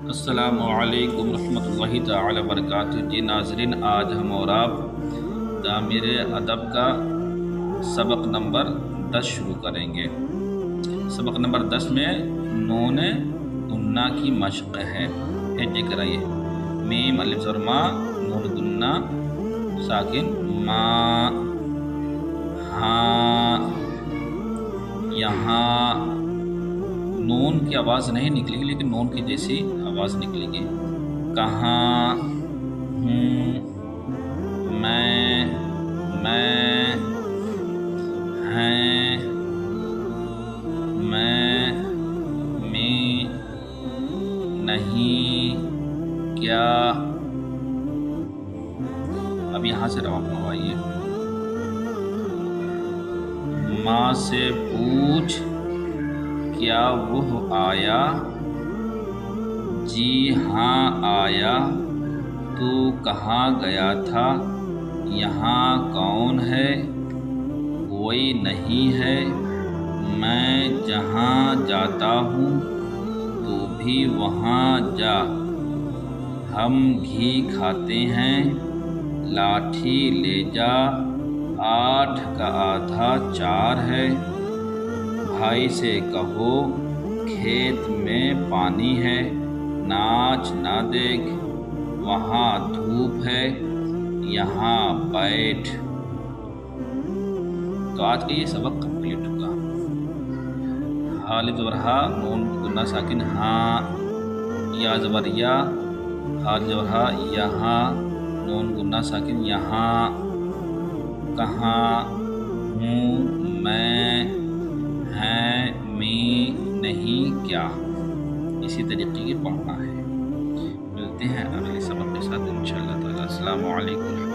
السلام علیکم ورحمۃ اللہ تعالی وبرکاتہ۔ جی ناظرین، آج ہم اور آپ تعمیر ادب کا سبق نمبر 10 شروع کریں گے۔ سبق نمبر 10 میں نون گنہ کی مشق ہے۔ ہجے کرائیے، میم الف زبر ما، نون گنہ ساکن ما، ہاں یہاں نون کی آواز نہیں نکلے گی لیکن نون کی جیسی آواز نکلے گی۔ کہاں، ہوں، میں، ہیں، میں، نہیں، کیا۔ اب یہاں سے رواں پڑھوائیے۔ ماں سے پوچھ کیا وہ آیا، جی ہاں آیا، تو کہاں گیا تھا، یہاں کون ہے، کوئی نہیں ہے، میں جہاں جاتا ہوں تو بھی وہاں جا، ہم گھی کھاتے ہیں، لاٹھی لے جا، 8 کا آدھا 4 ہے، بھائی سے کہو کھیت میں پانی ہے، ناچ نہ دیکھ، وہاں دھوپ ہے، یہاں بیٹھ۔ تو آج کا یہ سبق کمپلیٹ ہوگا۔ ہا الف زبر ہا، نون گنہ ساکن ہاں، یا زبر یا، ہا الف زبر ہا، یہاں، نون گنہ ساکن یہاں، کہاں، ہوں، میں، ہیں، میں، نہیں، کیا۔ اسی طریقے کی پڑھنا ہے۔ ملتے ہیں اگلے سبق کے ساتھ انشاءاللہ تعالی۔ السلام علیکم۔